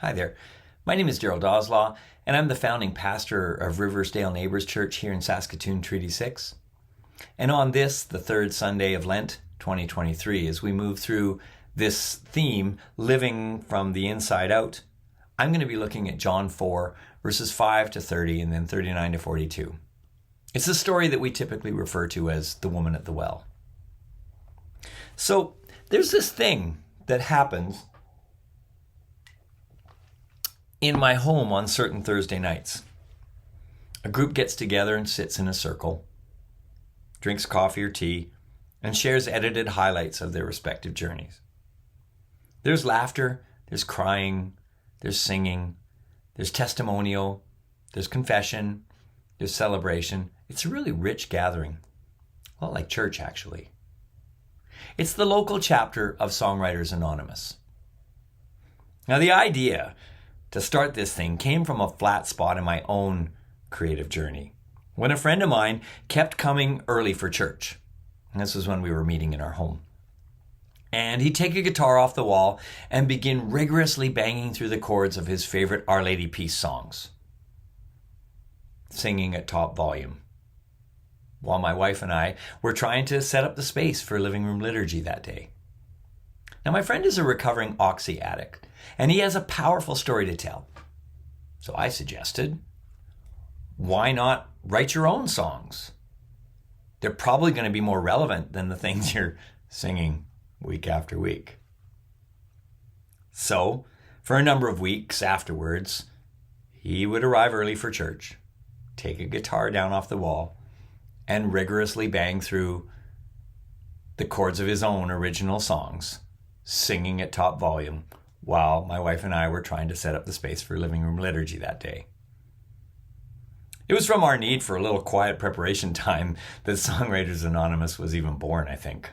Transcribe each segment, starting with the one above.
Hi there. My name is Darryl Dozlaw, and I'm the founding pastor of Riversdale Neighbors Church here in Saskatoon, Treaty 6. And on this, the third Sunday of Lent 2023, as we move through this theme, living from the inside out, I'm going to be looking at John 4, verses 5 to 30, and then 39 to 42. It's a story that we typically refer to as the woman at the well. So there's this thing that happens in my home on certain Thursday nights. A group gets together and sits in a circle, drinks coffee or tea, and shares edited highlights of their respective journeys. There's laughter, there's crying, there's singing, there's testimonial, there's confession, there's celebration. It's a really rich gathering. A lot like church, actually. It's the local chapter of Songwriters Anonymous. Now, the idea to start this thing came from a flat spot in my own creative journey, when a friend of mine kept coming early for church. And this was when we were meeting in our home. And he'd take a guitar off the wall and begin rigorously banging through the chords of his favorite Our Lady Peace songs, singing at top volume, while my wife and I were trying to set up the space for living room liturgy that day. Now, my friend is a recovering oxy addict, and he has a powerful story to tell. So I suggested, why not write your own songs? They're probably going to be more relevant than the things you're singing week after week. So, for a number of weeks afterwards, he would arrive early for church, take a guitar down off the wall, and rigorously bang through the chords of his own original songs, singing at top volume, while my wife and I were trying to set up the space for living room liturgy that day. It was from our need for a little quiet preparation time that Songwriters Anonymous was even born, I think.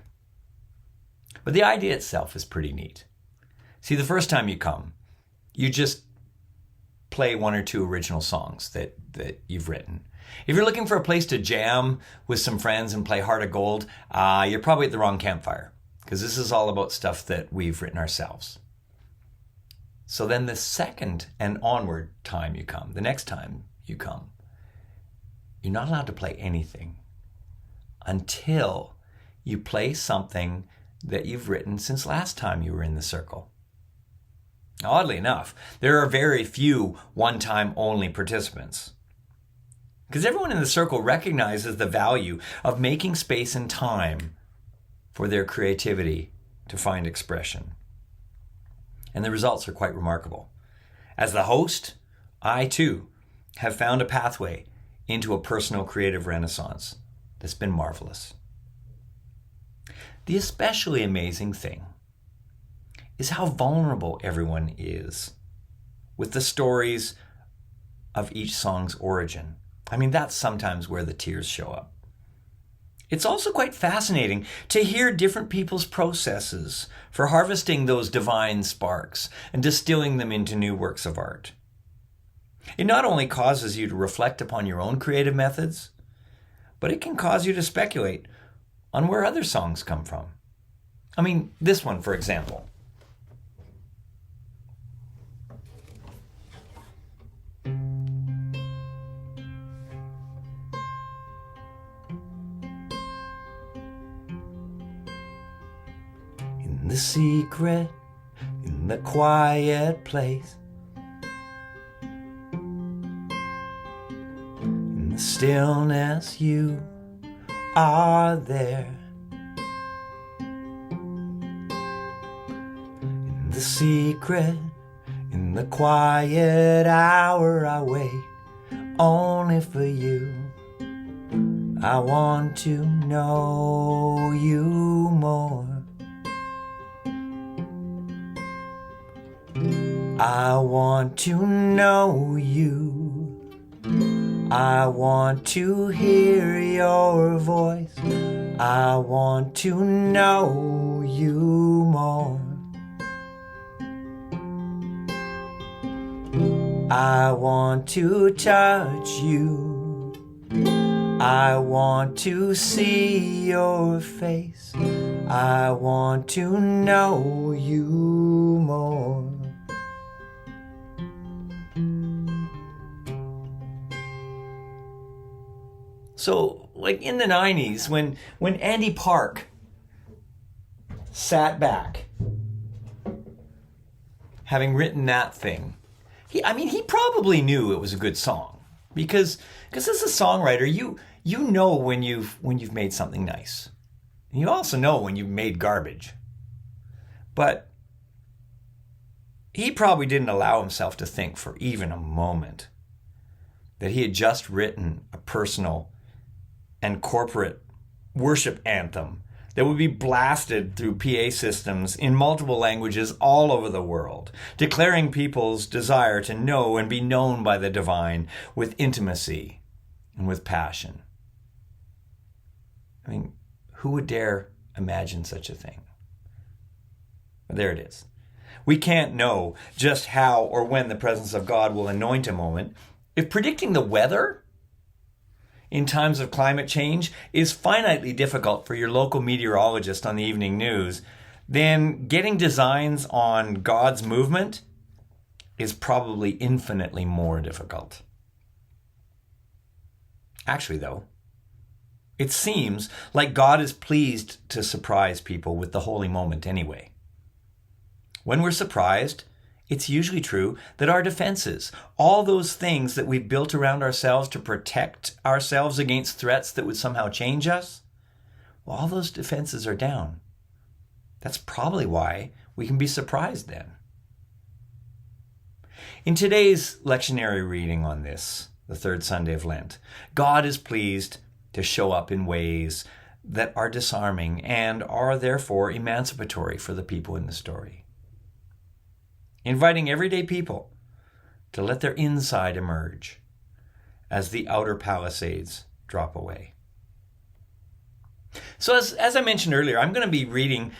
But the idea itself is pretty neat. See, the first time you come, you just play one or two original songs that you've written. If you're looking for a place to jam with some friends and play Heart of Gold, you're probably at the wrong campfire, because this is all about stuff that we've written ourselves. So then the second and onward time you come, the next time you come, you're not allowed to play anything until you play something that you've written since last time you were in the circle. Oddly enough, there are very few one-time only participants, because everyone in the circle recognizes the value of making space and time for their creativity to find expression. And the results are quite remarkable. As the host, I too have found a pathway into a personal creative renaissance that's been marvelous. The especially amazing thing is how vulnerable everyone is with the stories of each song's origin. I mean, that's sometimes where the tears show up. It's also quite fascinating to hear different people's processes for harvesting those divine sparks and distilling them into new works of art. It not only causes you to reflect upon your own creative methods, but it can cause you to speculate on where other songs come from. I mean, this one, for example. In the secret, in the quiet place, in the stillness, you are there. In the secret, in the quiet hour, I wait only for you. I want to know you more. I want to know you. I want to hear your voice. I want to know you more. I want to touch you. I want to see your face. I want to know you more. So, like in the 90s, when Andy Park sat back, having written that thing, he probably knew it was a good song, because as a songwriter, you know when you've made something nice. And you also know when you've made garbage. But he probably didn't allow himself to think for even a moment that he had just written a personal and corporate worship anthem that would be blasted through PA systems in multiple languages all over the world, declaring people's desire to know and be known by the divine with intimacy and with passion. I mean, who would dare imagine such a thing? But there it is. We can't know just how or when the presence of God will anoint a moment. If predicting the weather in times of climate change is finitely difficult for your local meteorologist on the evening news, then getting designs on God's movement is probably infinitely more difficult. Actually, though, it seems like God is pleased to surprise people with the holy moment anyway. When we're surprised, it's usually true that our defenses, all those things that we've built around ourselves to protect ourselves against threats that would somehow change us, well, all those defenses are down. That's probably why we can be surprised then. In today's lectionary reading on this, the third Sunday of Lent, God is pleased to show up in ways that are disarming and are therefore emancipatory for the people in the story, inviting everyday people to let their inside emerge as the outer palisades drop away. So as I mentioned earlier, I'm going to be reading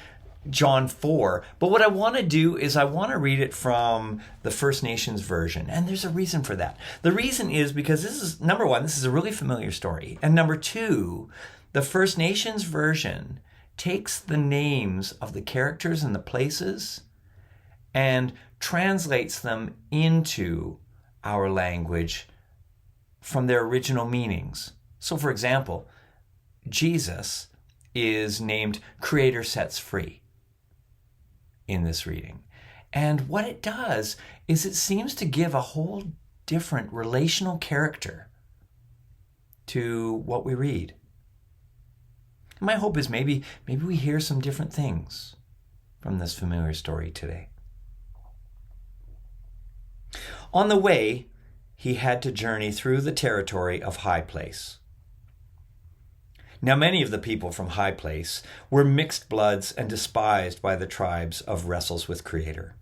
John 4, but what I want to do is I want to read it from the First Nations version, and there's a reason for that. The reason is because this is, number one, this is a really familiar story, and number two, the First Nations version takes the names of the characters and the places and translates them into our language from their original meanings. So, for example, Jesus is named Creator Sets Free in this reading. And what it does is it seems to give a whole different relational character to what we read. My hope is maybe we hear some different things from this familiar story today. On the way, he had to journey through the territory of High Place. Now many of the people from High Place were mixed bloods and despised by the tribes of Wrestles with Creator.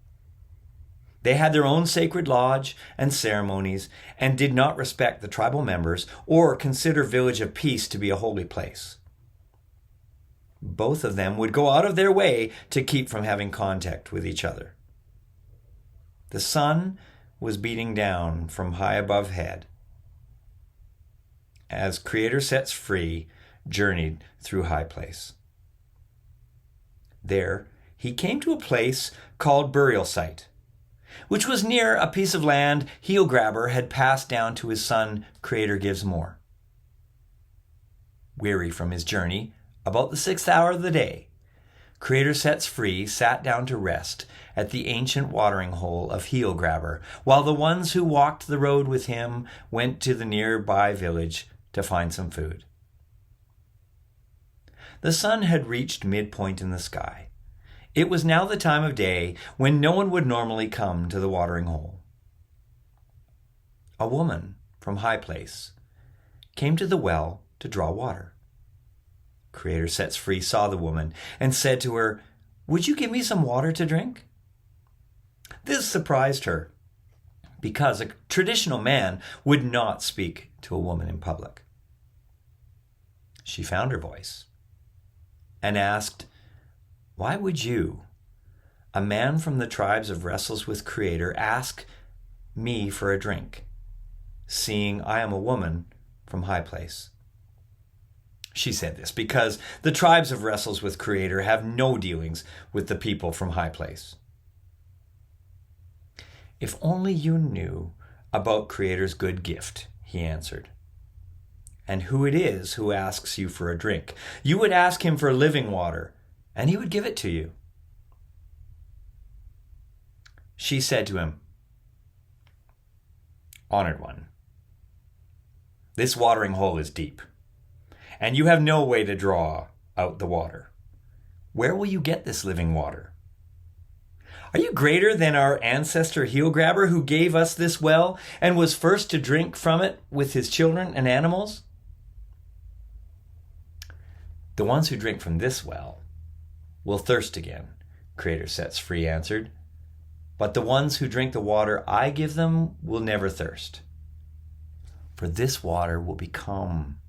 They had their own sacred lodge and ceremonies and did not respect the tribal members or consider Village of Peace to be a holy place. Both of them would go out of their way to keep from having contact with each other. The sun was beating down from high above head as Creator Sets Free journeyed through High Place. There, he came to a place called Burial Site, which was near a piece of land Heel Grabber had passed down to his son, Creator Gives More. Weary from his journey, about the 6th hour of the day, Creator Sets Free sat down to rest at the ancient watering hole of Heel Grabber, while the ones who walked the road with him went to the nearby village to find some food. The sun had reached midpoint in the sky. It was now the time of day when no one would normally come to the watering hole. A woman from High Place came to the well to draw water. Creator Sets Free saw the woman and said to her, "Would you give me some water to drink?" This surprised her, because a traditional man would not speak to a woman in public. She found her voice and asked, "Why would you, a man from the tribes of Wrestles with Creator, ask me for a drink, seeing I am a woman from High Place?" She said this because the tribes of Wrestles with Creator have no dealings with the people from High Place. "If only you knew about Creator's good gift," he answered. and who it is who asks you for a drink. You would ask him for living water, and he would give it to you." She said to him, "Honored one, this watering hole is deep, and you have no way to draw out the water. Where will you get this living water? Are you greater than our ancestor Heel-grabber, who gave us this well and was first to drink from it with his children and animals?" "The ones who drink from this well will thirst again," Creator Sets Free answered. "But the ones who drink the water I give them will never thirst. For this water will become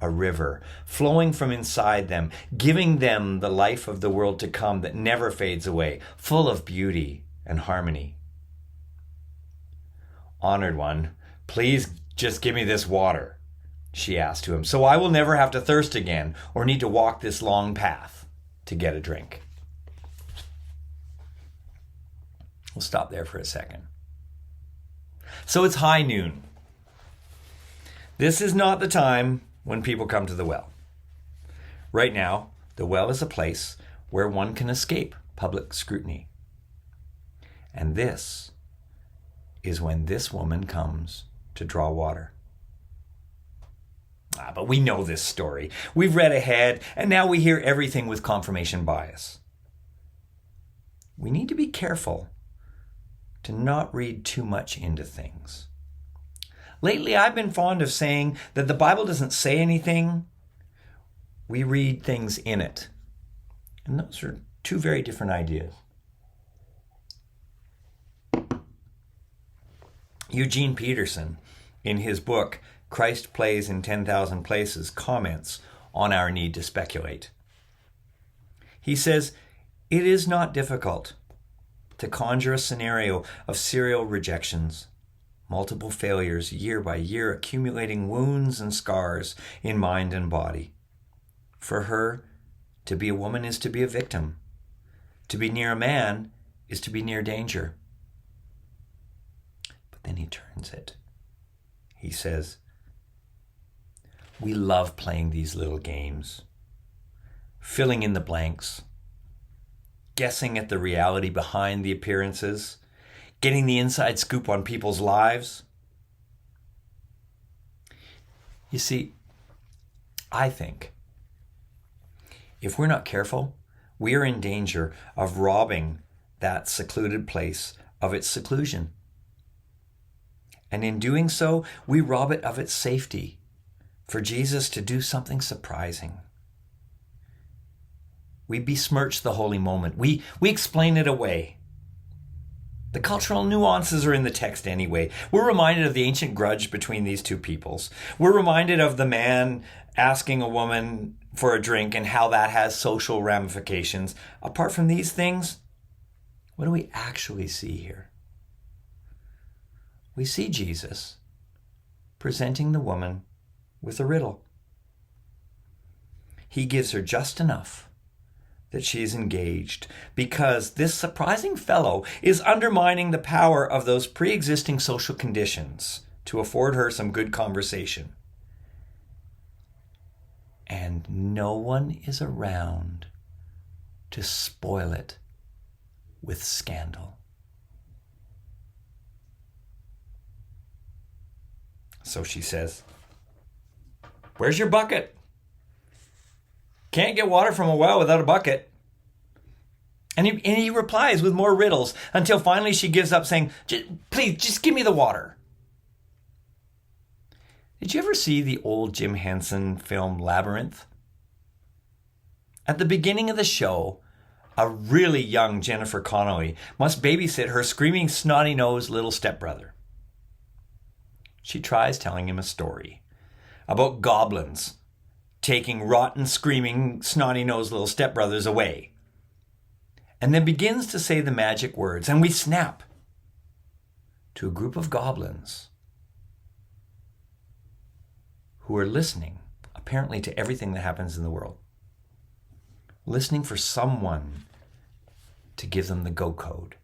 a river flowing from inside them, giving them the life of the world to come that never fades away, full of beauty and harmony." "Honored one, please just give me this water," she asked to him, "so I will never have to thirst again or need to walk this long path to get a drink." We'll stop there for a second. So it's high noon. This is not the time when people come to the well. Right now, the well is a place where one can escape public scrutiny. And this is when this woman comes to draw water. But we know this story. We've read ahead, and now we hear everything with confirmation bias. We need to be careful to not read too much into things. Lately, I've been fond of saying that the Bible doesn't say anything. We read things in it. And those are two very different ideas. Eugene Peterson, in his book, Christ Plays in 10,000 Places, comments on our need to speculate. He says, "It is not difficult to conjure a scenario of serial rejections, multiple failures year by year, accumulating wounds and scars in mind and body. For her, to be a woman is to be a victim. To be near a man is to be near danger." But then he turns it. He says, "We love playing these little games, filling in the blanks, guessing at the reality behind the appearances, getting the inside scoop on people's lives." You see, I think if we're not careful, we are in danger of robbing that secluded place of its seclusion. And in doing so, we rob it of its safety for Jesus to do something surprising. We besmirch the holy moment. We explain it away. The cultural nuances are in the text anyway. We're reminded of the ancient grudge between these two peoples. We're reminded of the man asking a woman for a drink and how that has social ramifications. Apart from these things, what do we actually see here? We see Jesus presenting the woman with a riddle. He gives her just enough that she is engaged, because this surprising fellow is undermining the power of those pre-existing social conditions to afford her some good conversation. And no one is around to spoil it with scandal. So she says, "Where's your bucket? Can't get water from a well without a bucket." And he replies with more riddles until finally she gives up saying, "Please, just give me the water." Did you ever see the old Jim Henson film Labyrinth? At the beginning of the show, a really young Jennifer Connelly must babysit her screaming, snotty-nosed little stepbrother. She tries telling him a story about goblins taking rotten, screaming, snotty-nosed little stepbrothers away, and then begins to say the magic words, and we snap to a group of goblins who are listening, apparently, to everything that happens in the world, listening for someone to give them the go code.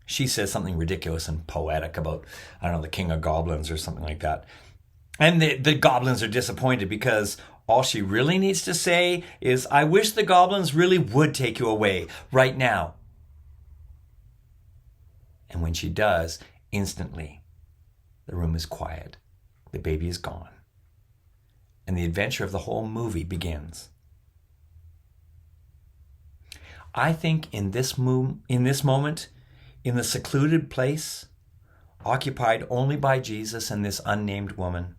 She says something ridiculous and poetic about, I don't know, the king of goblins or something like that. And the goblins are disappointed because all she really needs to say is, I wish the goblins really would take you away right now. And when she does, instantly, the room is quiet. The baby is gone. And the adventure of the whole movie begins. I think in this moment, in the secluded place, occupied only by Jesus and this unnamed woman,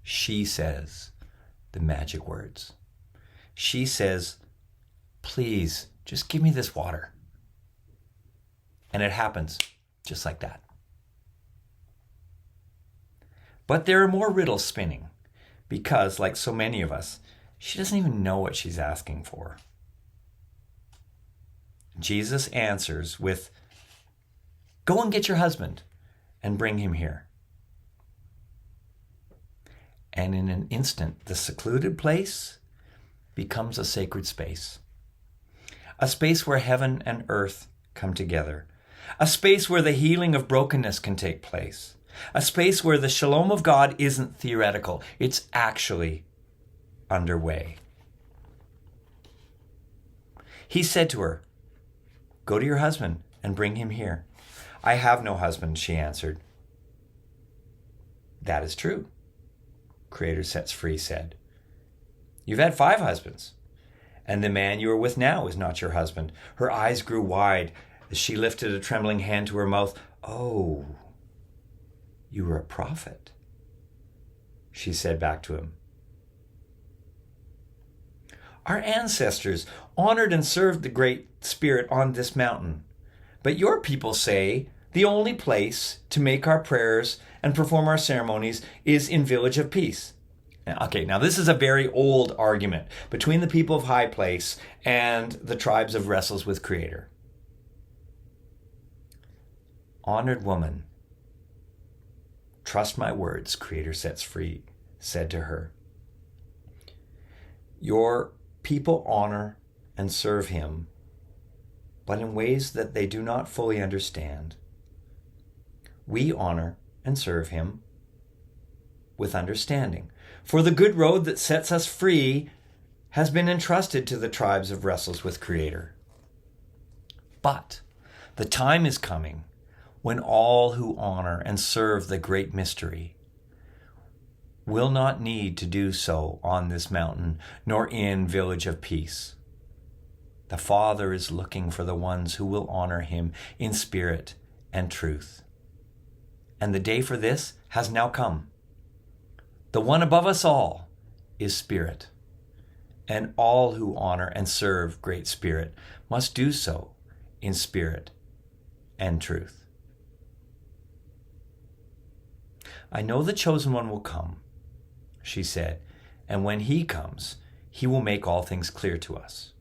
she says the magic words. She says, please, just give me this water. And it happens just like that. But there are more riddles spinning because, like so many of us, she doesn't even know what she's asking for. Jesus answers with, go and get your husband and bring him here. And in an instant, the secluded place becomes a sacred space. A space where heaven and earth come together. A space where the healing of brokenness can take place. A space where the shalom of God isn't theoretical. It's actually underway. He said to her, go to your husband and bring him here. I have no husband, she answered. That is true, Creator Sets Free said. You've had 5 husbands, and the man you are with now is not your husband. Her eyes grew wide as she lifted a trembling hand to her mouth. Oh, you were a prophet, she said back to him. Our ancestors honored and served the Great Spirit on this mountain, but your people say the only place to make our prayers and perform our ceremonies is in Village of Peace. Okay, now this is a very old argument between the people of High Place and the tribes of Wrestles with Creator. Honored woman, trust my words, Creator Sets Free said to her. Your people honor and serve him, but in ways that they do not fully understand. We honor and serve him with understanding. For the good road that sets us free has been entrusted to the tribes of Wrestles with Creator. But the time is coming when all who honor and serve the great mystery will not need to do so on this mountain, nor in Village of Peace. The Father is looking for the ones who will honor him in spirit and truth. And the day for this has now come. The one above us all is Spirit, and all who honor and serve Great Spirit must do so in spirit and truth. I know the chosen one will come, she said, and when he comes, he will make all things clear to us.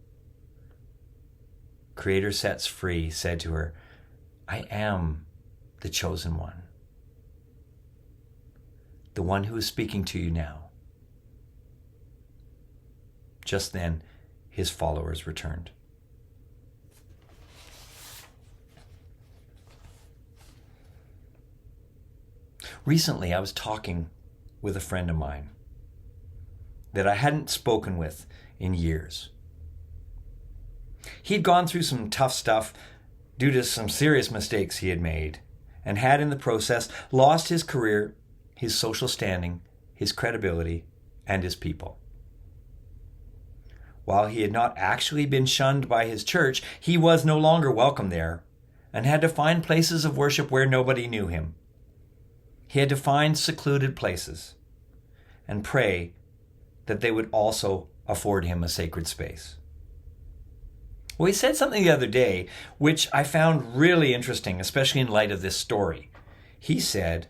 Creator Sets Free said to her, I am the chosen one, the one who is speaking to you now. Just then, his followers returned. Recently, I was talking with a friend of mine that I hadn't spoken with in years. He'd gone through some tough stuff due to some serious mistakes he had made, and had in the process lost his career, his social standing, his credibility, and his people. While he had not actually been shunned by his church, he was no longer welcome there and had to find places of worship where nobody knew him. He had to find secluded places and pray that they would also afford him a sacred space. Well, he said something the other day which I found really interesting, especially in light of this story. He said,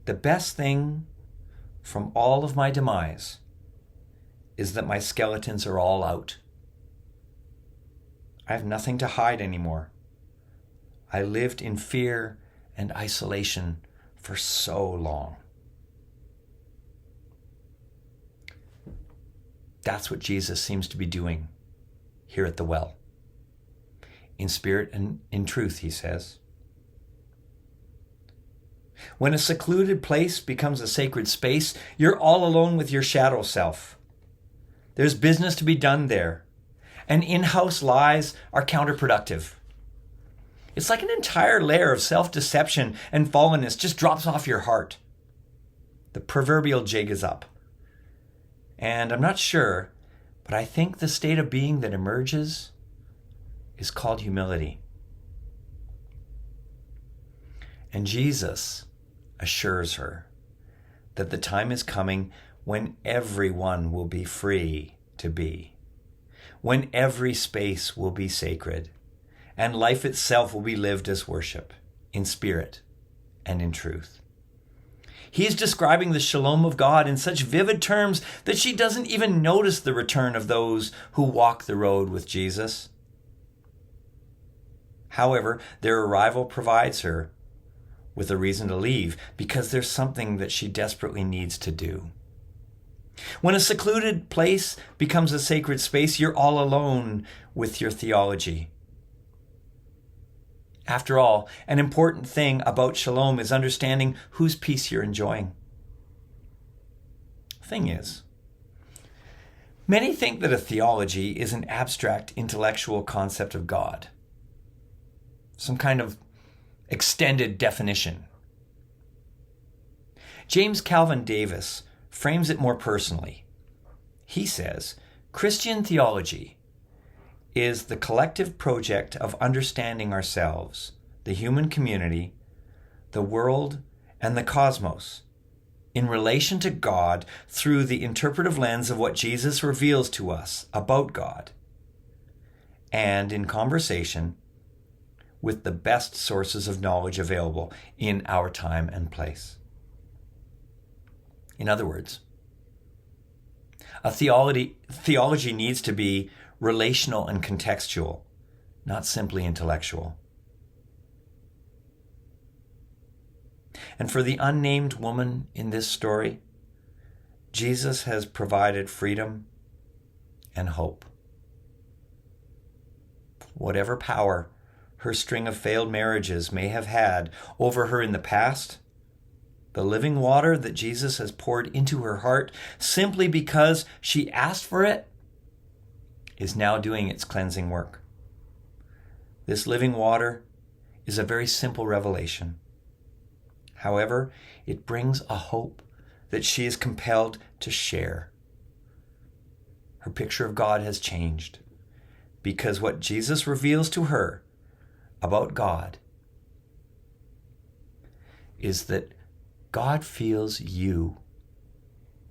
the best thing from all of my demise is that my skeletons are all out. I have nothing to hide anymore. I lived in fear and isolation for so long. That's what Jesus seems to be doing here at the well. in spirit and in truth, he says. When a secluded place becomes a sacred space, you're all alone with your shadow self. There's business to be done there, and in-house lies are counterproductive. It's like an entire layer of self-deception and fallenness just drops off your heart. The proverbial jig is up. And I'm not sure, but I think the state of being that emerges is called humility. And Jesus assures her that the time is coming when everyone will be free to be, when every space will be sacred, and life itself will be lived as worship, in spirit and in truth. He's describing the shalom of God in such vivid terms that she doesn't even notice the return of those who walk the road with Jesus. However, their arrival provides her with a reason to leave because there's something that she desperately needs to do. When a secluded place becomes a sacred space, you're all alone with your theology. After all, an important thing about shalom is understanding whose peace you're enjoying. Thing is, many think that a theology is an abstract intellectual concept of God, some kind of extended definition. James Calvin Davis frames it more personally. He says, Christian theology is the collective project of understanding ourselves, the human community, the world, and the cosmos in relation to God through the interpretive lens of what Jesus reveals to us about God, and in conversation with the best sources of knowledge available in our time and place. In other words, a theology needs to be relational and contextual, not simply intellectual. And for the unnamed woman in this story, Jesus has provided freedom and hope. Whatever power her string of failed marriages may have had over her in the past, the living water that Jesus has poured into her heart simply because she asked for it is now doing its cleansing work. This living water is a very simple revelation. However, it brings a hope that she is compelled to share. Her picture of God has changed because what Jesus reveals to her about God is that God feels you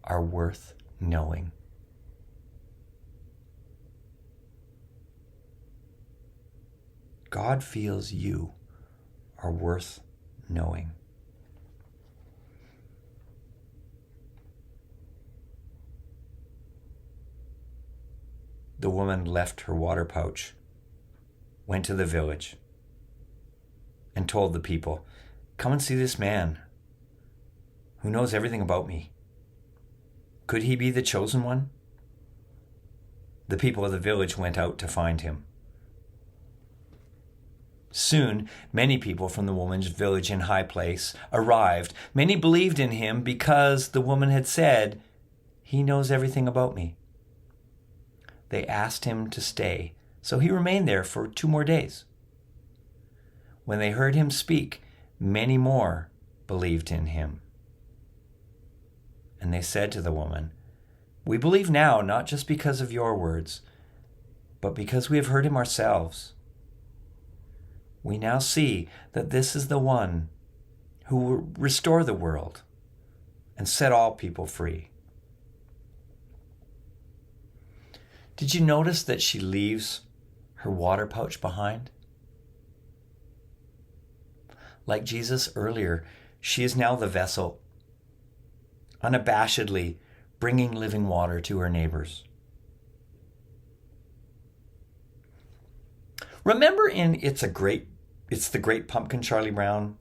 are worth knowing. God feels you are worth knowing. The woman left her water pouch, went to the village, and told the people, "Come and see this man who knows everything about me. Could he be the chosen one?" The people of the village went out to find him. Soon, many people from the woman's village in High Place arrived. Many believed in him because the woman had said, "He knows everything about me." They asked him to stay, so he remained there for 2 more days. When they heard him speak, many more believed in him. And they said to the woman, "We believe now, not just because of your words, but because we have heard him ourselves. We now see that this is the one who will restore the world and set all people free." Did you notice that she leaves her water pouch behind? Like Jesus earlier, she is now the vessel, unabashedly bringing living water to her neighbors. Remember in It's the Great Pumpkin, Charlie Brown,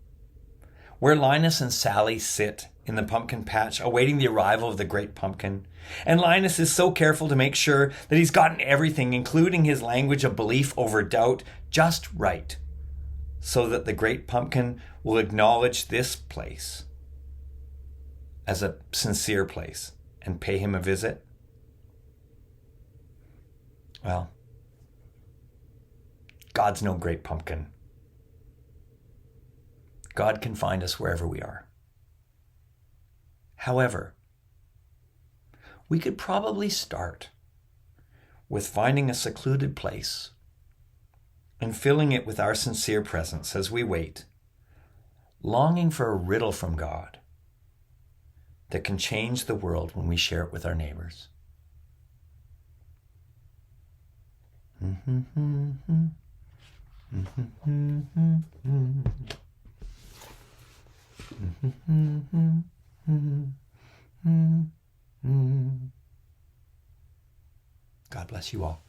where Linus and Sally sit in the pumpkin patch, awaiting the arrival of the great pumpkin. And Linus is so careful to make sure that he's gotten everything, including his language of belief over doubt, just right, so that the great pumpkin will acknowledge this place as a sincere place and pay him a visit. Well, God's no great pumpkin. God can find us wherever we are. However, we could probably start with finding a secluded place and filling it with our sincere presence as we wait, longing for a riddle from God that can change the world when we share it with our neighbors. God bless you all.